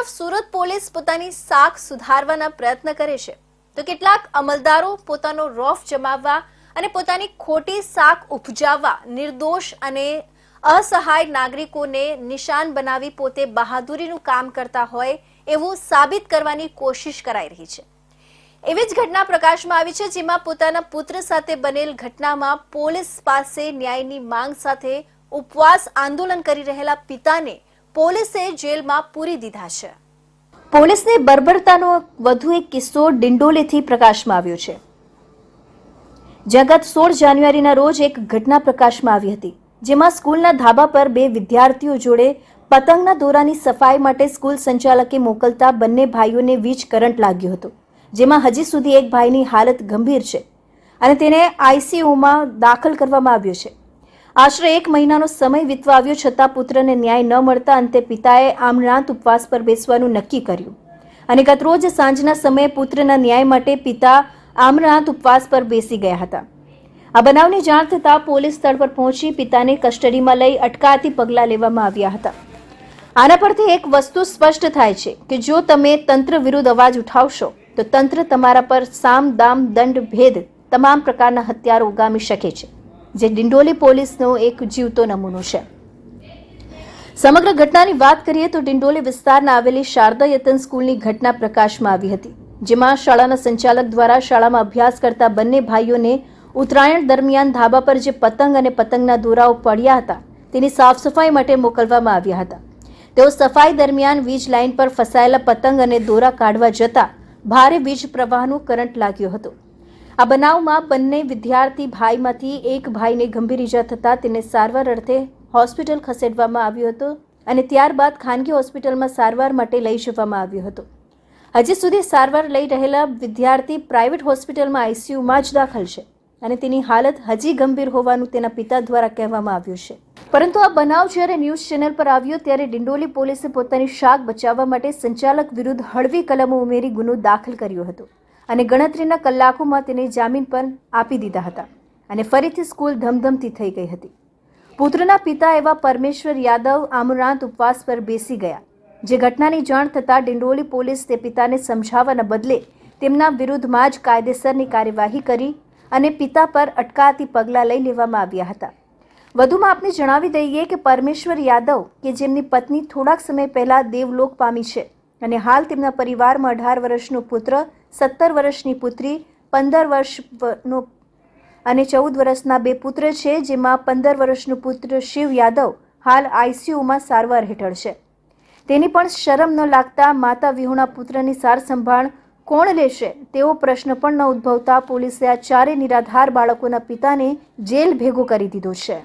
તરફ સુરત પોલીસ પોતાની સાખ સુધારવાના પ્રયત્ન કરે છે તો કેટલાક અમલદારો પોતાનો રોફ જમાવવા અને પોતાની ખોટી સાખ ઉપજાવવા નિર્દોષ અને અસહાય નાગરિકોને નિશાન બનાવી પોતે બહાદુરીનું કામ કરતા હોય એવું સાબિત કરવાની કોશિશ કરાઈ રહી છે। એવી જ ઘટના પ્રકાશમાં આવી છે જેમાં પોતાના પુત્ર સાથે બનેલ ઘટનામાં પોલીસ પાસે ન્યાયની માંગ સાથે ઉપવાસ આંદોલન કરી રહેલા પિતાને પોલીસે જેલમાં પૂરી દીધા છે। પોલીસને બર્બરતાનો વધુ એક કિસ્સો ડિંડોલીથી પ્રકાશમાં આવ્યો છે, જ્યાં ગત 16 જાન્યુઆરીના રોજ એક ઘટના પ્રકાશમાં આવી હતી, જેમાં સ્કૂલના ધાબા પર બે વિદ્યાર્થીઓ જોડે પતંગના દોરાની સફાઈ માટે સ્કૂલ સંચાલકે મોકલતા બંને ભાઈઓને વીજ કરંટ લાગ્યો હતો, જેમાં હજી સુધી એક ભાઈની હાલત ગંભીર છે અને તેને આઈસીયુમાં દાખલ કરવામાં આવ્યો છે। આશરે 1 મહિનાનો સમય વીતવા આવ્યો છતાં પુત્રને ન્યાય ન મળતા અંતે પિતાએ આમરણાંત ઉપવાસ પર બેસવાનું નક્કી કર્યું અને ગત રોજ સાંજના સમયે પુત્રના ન્યાય માટે પિતા આમરણાંત ઉપવાસ પર બેસી ગયા હતા। આ બનાવની જાણ થતાં પોલીસ સ્થળ પર પહોંચી પિતાને કસ્ટડીમાં લઈ અટકાયતી પગલાં લેવામાં આવ્યા હતા। આના પરથી એક વસ્તુ સ્પષ્ટ થાય છે કે જો તમે તંત્ર વિરુદ્ધ અવાજ ઉઠાવશો તો તંત્ર તમારા પર સામ દામ દંડ ભેદ તમામ પ્રકારના હથિયારો ઉગામી શકે છે, જે ડિંડોલી પોલીસનો એક જીવતો નમૂનો છે। સમગ્ર ઘટનાની વાત કરીએ તો ડિંડોલી વિસ્તારના આવેલી શારદા યતન સ્કૂલની ઘટના પ્રકાશમાં આવી હતી, જેમાં શાળાના સંચાલક દ્વારા શાળામાં અભ્યાસ કરતા બંને ભાઈઓને ઉત્તરાયણ દરમિયાન ધાબા પર જે પતંગ અને પતંગના દોરાઓ પડ્યા હતા તેની સાફ સફાઈ માટે મોકલવામાં આવ્યા હતા। તેઓ સફાઈ દરમિયાન વીજ લાઇન પર ફસાયેલા પતંગ અને દોરા કાઢવા જતા ભારે વીજ પ્રવાહનો કરંટ લાગ્યો હતો। આ બનાવમાં બંને વિદ્યાર્થી ભાઈમાંથી એક ભાઈને ગંભીર ઈજા થતાં તેને સારવાર અર્થે હોસ્પિટલ ખસેડવામાં આવ્યો હતો અને ત્યારબાદ ખાનગી હોસ્પિટલમાં સારવાર માટે લઈ જવામાં આવ્યો હતો। હજી સુધી સારવાર લઈ રહેલા વિદ્યાર્થી પ્રાઇવેટ હોસ્પિટલમાં આઈસીયુમાં જ દાખલ છે અને તેની હાલત હજી ગંભીર હોવાનું તેના પિતા દ્વારા કહેવામાં આવ્યું છે। પરંતુ આ બનાવ જ્યારે ન્યૂઝ ચેનલ પર આવ્યો ત્યારે ડિંડોલી પોલીસે પોતાની શાખ બચાવવા માટે સંચાલક વિરુદ્ધ હળવી કલમો ઉમેરી ગુનો દાખલ કર્યો હતો અને ગણતરીના કલાકોમાં તેને જામીન પર આપી દીધા હતા અને ફરીથી સ્કૂલ ધમધમતી થઈ ગઈ હતી। પુત્રના પિતા એવા પરમેશ્વર યાદવ આમરણાંત ઉપવાસ પર બેસી ગયા, જે ઘટનાની જાણ થતાં ડિંડોલી પોલીસ તે પિતાને સમજાવવાના બદલે તેમના વિરુદ્ધમાં જ કાયદેસરની કાર્યવાહી કરી અને પિતા પર અટકાયતી પગલાં લઈ લેવામાં આવ્યા હતા। વધુમાં આપને જણાવી દઈએ કે પરમેશ્વર યાદવ કે જેમની પત્ની થોડાક સમય પહેલા દેવલોક પામી છે અને હાલ તેમના પરિવારમાં 18 વર્ષનો પુત્ર, 17 વર્ષની પુત્રી, 15 વર્ષનો અને 14 વર્ષના બે પુત્ર છે, જેમાં 15 વર્ષનો પુત્ર શિવ યાદવ હાલ આઈસીયુમાં સારવાર હેઠળ છે। તેની પણ શરમ ન લાગતા માતા વિહોણા પુત્રની સાર સંભાળ કોણ લેશે તેવો પ્રશ્ન પણ ન ઉદ્ભવતા પોલીસે આ ચારે નિરાધાર બાળકોના પિતાને જેલ ભેગો કરી દીધો છે।